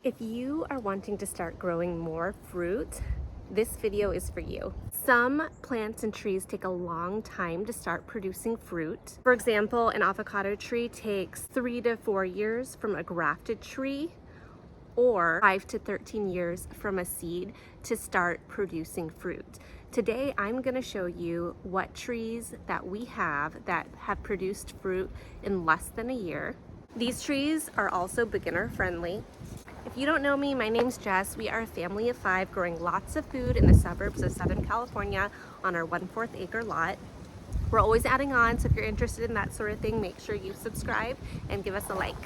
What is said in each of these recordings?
If you are wanting to start growing more fruit, this video is for you. Some plants and trees take a long time to start producing fruit. For example, an avocado tree takes 3 to 4 years from a grafted tree, or 5 to 13 years from a seed to start producing fruit. Today, I'm going to show you what trees that we have that have produced fruit in less than a year. These trees are also beginner friendly. If you don't know me, my name's Jess. We are a family of 5 growing lots of food in the suburbs of Southern California on our 1/4 acre lot. We're always adding on, so if you're interested in that sort of thing, make sure you subscribe and give us a like.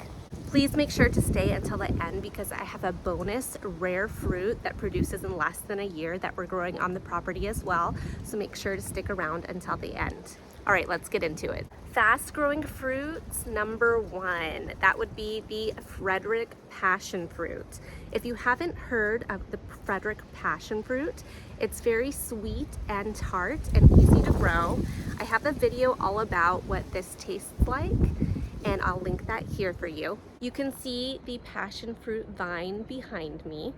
Please make sure to stay until the end because I have a bonus rare fruit that produces in less than a year that we're growing on the property as well. So make sure to stick around until the end. All right, let's get into it. Fast growing fruits, number 1, that would be the Frederick passion fruit. If you haven't heard of the Frederick passion fruit, it's very sweet and tart and easy to grow. I have a video all about what this tastes like, and I'll link that here for you. You can see the passion fruit vine behind me.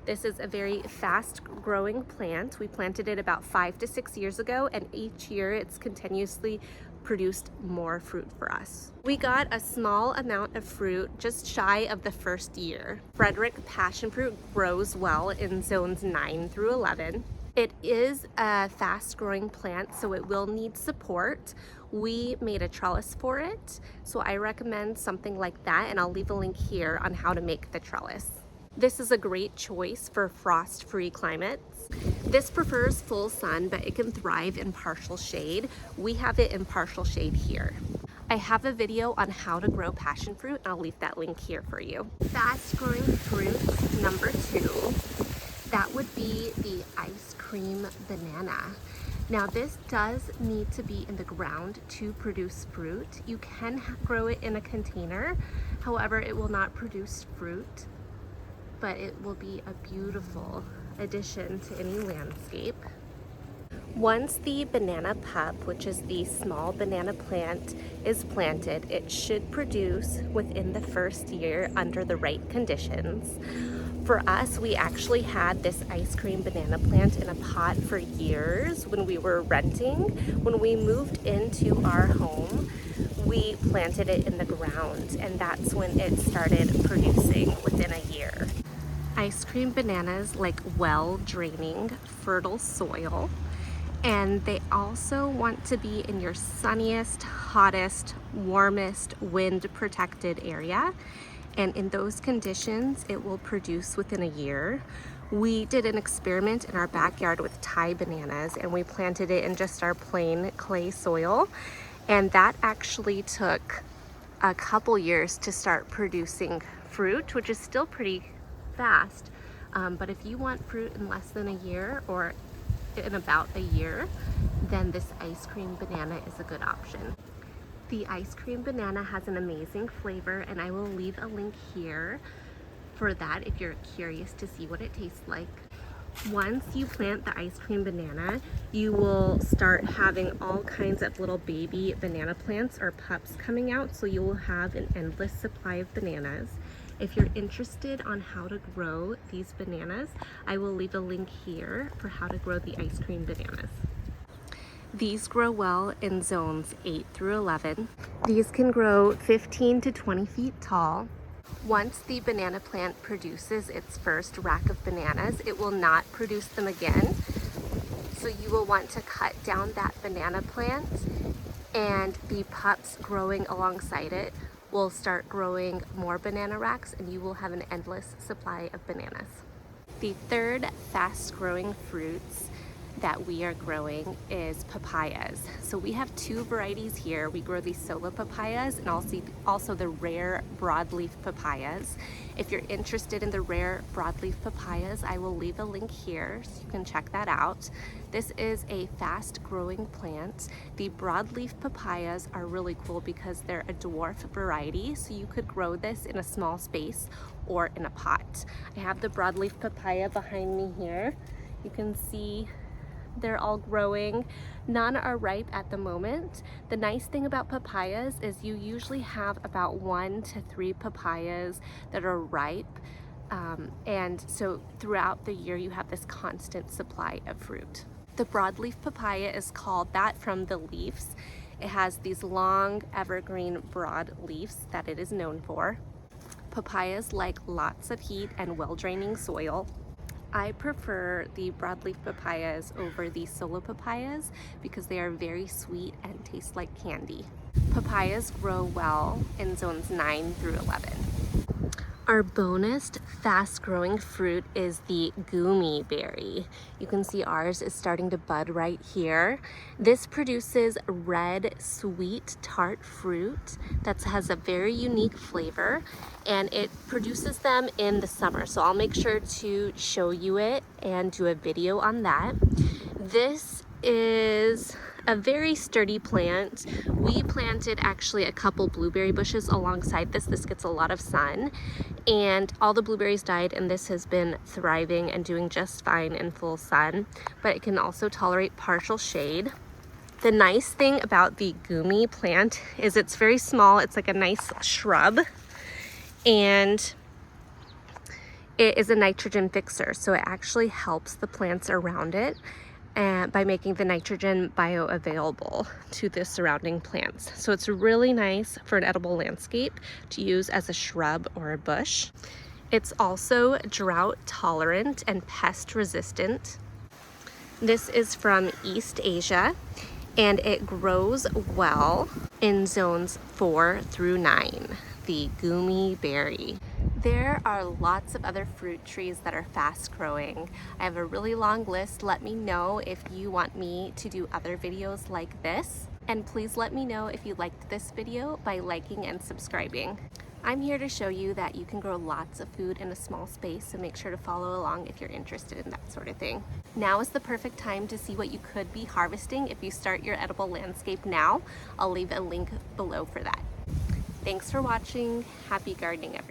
This is a very fast growing plant. We planted it about 5 to 6 years ago, and each year it's continuously produced more fruit for us. We got a small amount of fruit just shy of the first year. Frederick passion fruit grows well in zones 9 through 11. It is a fast growing plant, so it will need support. We made a trellis for it, so I recommend something like that, and I'll leave a link here on how to make the trellis. This is a great choice for frost-free climates. This prefers full sun, but it can thrive in partial shade. We have it in partial shade here. I have a video on how to grow passion fruit, and I'll leave that link here for you. Fast growing fruit, number 2, that would be the ice cream banana. Now this does need to be in the ground to produce fruit. You can grow it in a container, however, it will not produce fruit, but it will be a beautiful addition to any landscape. Once the banana pup, which is the small banana plant, is planted, it should produce within the first year under the right conditions. For us, we actually had this ice cream banana plant in a pot for years when we were renting. When we moved into our home, we planted it in the ground, and that's when it started producing within a year. Ice cream bananas like well-draining, fertile soil, and they also want to be in your sunniest, hottest, warmest, wind-protected area. And in those conditions, it will produce within a year. We did an experiment in our backyard with Thai bananas, and we planted it in just our plain clay soil, and that actually took a couple years to start producing fruit, which is still pretty fast, but if you want fruit in less than a year or in about a year, then this ice cream banana is a good option. The ice cream banana has an amazing flavor, and I will leave a link here for that if you're curious to see what it tastes like. Once you plant the ice cream banana, you will start having all kinds of little baby banana plants or pups coming out, so you will have an endless supply of bananas. If you're interested on how to grow these bananas, I will leave a link here for how to grow the ice cream bananas. These grow well in zones 8 through 11. These can grow 15 to 20 feet tall. Once the banana plant produces its first rack of bananas, it will not produce them again. So you will want to cut down that banana plant, and the pups growing alongside it will start growing more banana racks, and you will have an endless supply of bananas. The third fast growing fruits that we are growing is papayas. So we have 2 varieties here. We grow these solo papayas and also the rare broadleaf papayas. If you're interested in the rare broadleaf papayas, I will leave a link here so you can check that out. This is a fast growing plant. The broadleaf papayas are really cool because they're a dwarf variety, so you could grow this in a small space or in a pot. I have the broadleaf papaya behind me here. You can see they're all growing. None are ripe at the moment. The nice thing about papayas is you usually have about 1 to 3 papayas that are ripe And so throughout the year you have this constant supply of fruit. The broadleaf papaya is called that from the leaves. It has these long evergreen broad leaves that it is known for. Papayas like lots of heat and well-draining soil. I prefer the broadleaf papayas over the solo papayas because they are very sweet and taste like candy. Papayas grow well in zones 9 through 11. Our bonus fast-growing fruit is the Goumi berry. You can see ours is starting to bud right here. This produces red, sweet, tart fruit that has a very unique flavor, and it produces them in the summer. So I'll make sure to show you it and do a video on that. This is a very sturdy plant. We planted actually a couple blueberry bushes alongside this. This gets a lot of sun, and all the blueberries died, and this has been thriving and doing just fine in full sun, but it can also tolerate partial shade. The nice thing about the Goumi plant is it's very small. It's like a nice shrub, and it is a nitrogen fixer, so it actually helps the plants around it and by making the nitrogen bioavailable to the surrounding plants. So it's really nice for an edible landscape to use as a shrub or a bush. It's also drought tolerant and pest resistant. This is from East Asia, and it grows well in zones 4 through 9, the Goumi berry. There are lots of other fruit trees that are fast growing. I have a really long list. Let me know if you want me to do other videos like this. And please let me know if you liked this video by liking and subscribing. I'm here to show you that you can grow lots of food in a small space, so make sure to follow along if you're interested in that sort of thing. Now is the perfect time to see what you could be harvesting if you start your edible landscape now. I'll leave a link below for that. Thanks for watching. Happy gardening, everyone.